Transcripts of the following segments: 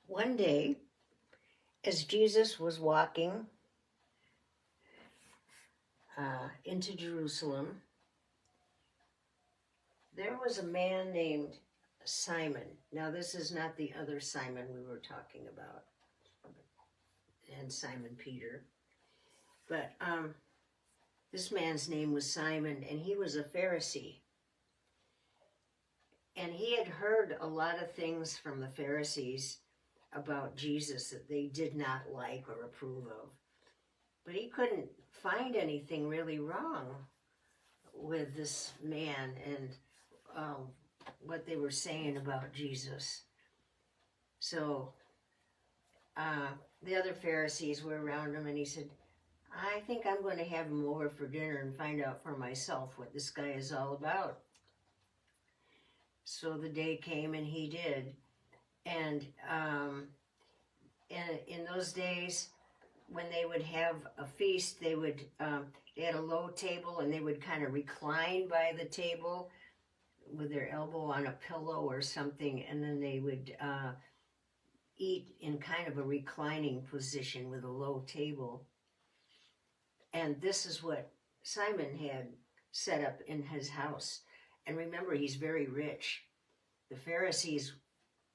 One day, as Jesus was walking into Jerusalem, there was a man named Simon. Now, this is not the other Simon we were talking about, and Simon Peter, but this man's name was Simon, and he was a Pharisee. And he had heard a lot of things from the Pharisees about Jesus that they did not like or approve of. But he couldn't find anything really wrong with this man and what they were saying about Jesus. So the other Pharisees were around him, and he said, I think I'm going to have him over for dinner and find out for myself what this guy is all about. So the day came, and he did. And in those days, when they would have a feast, they had a low table, and they would kind of recline by the table with their elbow on a pillow or something, and then they would eat in kind of a reclining position with a low table. And this is what Simon had set up in his house. And remember, he's very rich. The Pharisees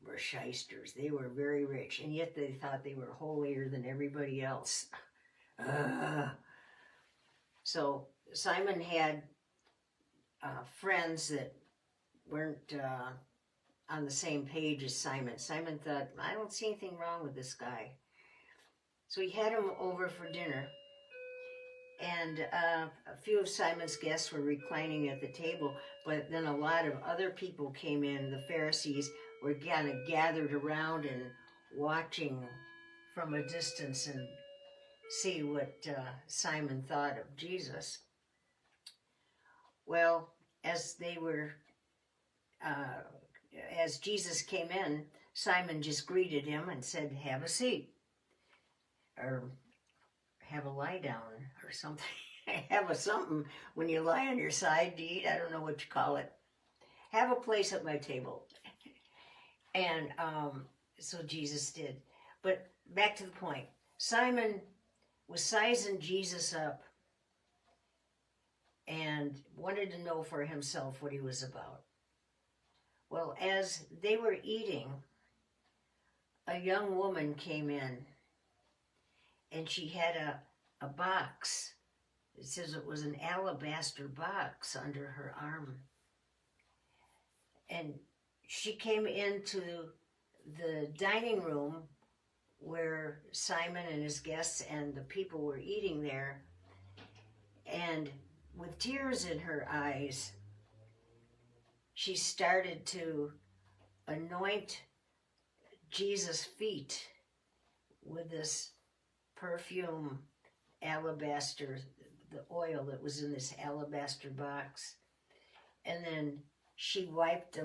were shysters. They were very rich, and yet they thought they were holier than everybody else. So Simon had friends that weren't on the same page as Simon. Simon thought, I don't see anything wrong with this guy. So he had him over for dinner, and a few of Simon's guests were reclining at the table, but then a lot of other people came in. The Pharisees were kind of gathered around and watching from a distance and see what Simon thought of Jesus. Well, as Jesus came in, Simon just greeted him and said, have a seat, or have a lie down, or something. Have a something when you lie on your side to eat. I don't know what you call it. Have a place at my table. And so Jesus did. But back to the point. Simon was sizing Jesus up and wanted to know for himself what he was about. Well, as they were eating, a young woman came in, and she had a box. It says it was an alabaster box under her arm. And she came into the dining room where Simon and his guests and the people were eating there, and with tears in her eyes, she started to anoint Jesus' feet with this perfume alabaster, the oil that was in this alabaster box. And then she wiped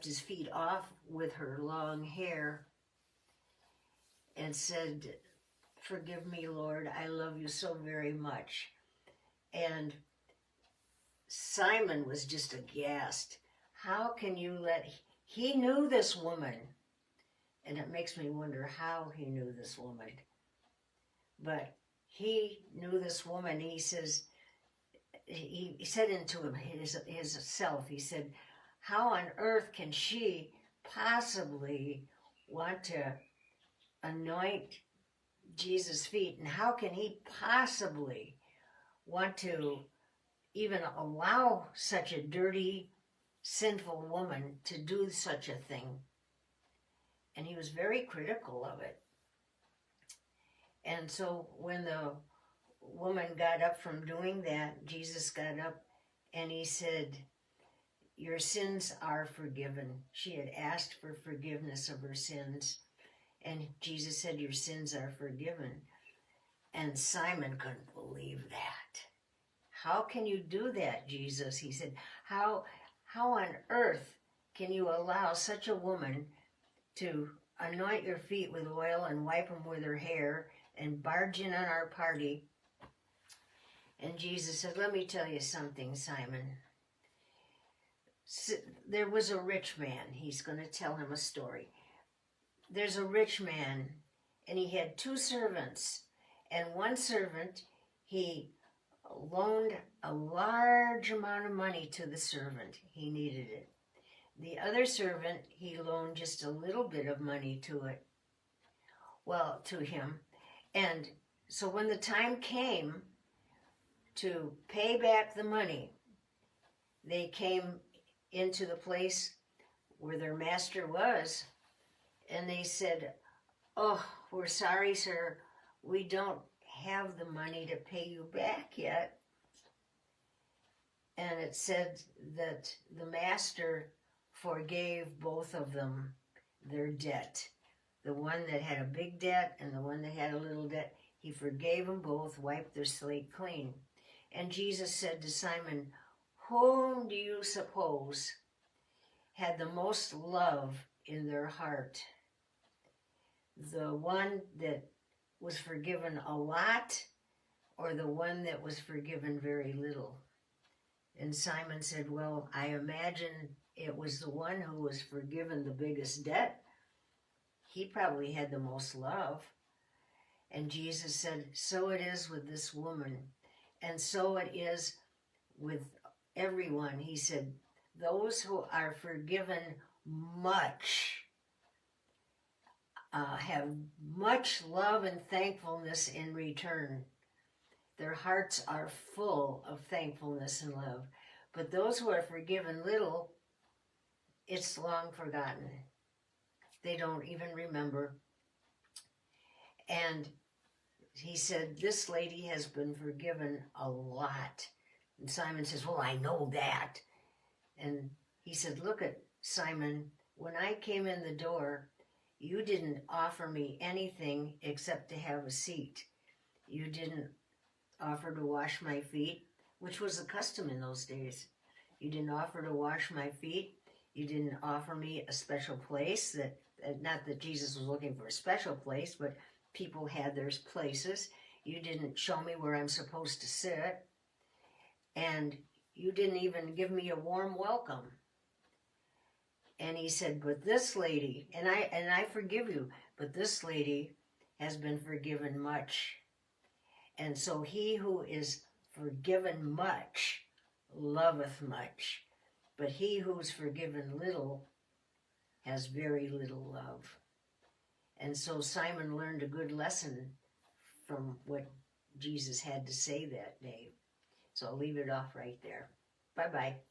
his feet off with her long hair and said, forgive me, Lord, I love you so very much. And Simon was just aghast. How can you he knew this woman. And it makes me wonder how he knew this woman. But he knew this woman. He says, he said into his self, he said, how on earth can she possibly want to anoint Jesus' feet? And how can he possibly want to even allow such a dirty, sinful woman to do such a thing? And he was very critical of it. And so when the woman got up from doing that, Jesus got up and he said, your sins are forgiven. She had asked for forgiveness of her sins. And Jesus said, your sins are forgiven. And Simon couldn't believe that. How can you do that, Jesus? He said, how on earth can you allow such a woman to anoint your feet with oil and wipe them with her hair and barge in on our party? And Jesus said, let me tell you something, Simon. There was a rich man. He's going to tell him a story. there's a rich man, and he had 2 servants. And one servant, he loaned a large amount of money to the servant. He needed it. The other servant, he loaned just a little bit of money to him. And so when the time came to pay back the money, they came into the place where their master was, and they said, "Oh, we're sorry, sir. We don't have the money to pay you back yet." And it said that the master forgave both of them their debt. The one that had a big debt and the one that had a little debt, he forgave them both, wiped their slate clean. And Jesus said to Simon, "Whom do you suppose had the most love in their heart? The one that was forgiven a lot, or the one that was forgiven very little?" And Simon said, "Well, I imagine it was the one who was forgiven the biggest debt. He probably had the most love." And Jesus said, "So it is with this woman, and so it is with everyone." He said, "Those who are forgiven much have much love and thankfulness in return. Their hearts are full of thankfulness and love. But those who are forgiven little, it's long forgotten. They don't even remember." And he said, "This lady has been forgiven a lot." And Simon says, "Well, I know that." And he said, "Look at Simon, when I came in the door, you didn't offer me anything except to have a seat. You didn't offer to wash my feet," which was the custom in those days. "You didn't offer to wash my feet. You didn't offer me a special place." Not that Jesus was looking for a special place, but people had their places. "You didn't show me where I'm supposed to sit. And you didn't even give me a warm welcome." And he said, "But this lady, and I forgive you, but this lady has been forgiven much. And so he who is forgiven much loveth much. But he who's forgiven little has very little love." And so Simon learned a good lesson from what Jesus had to say that day. So I'll leave it off right there. Bye-bye.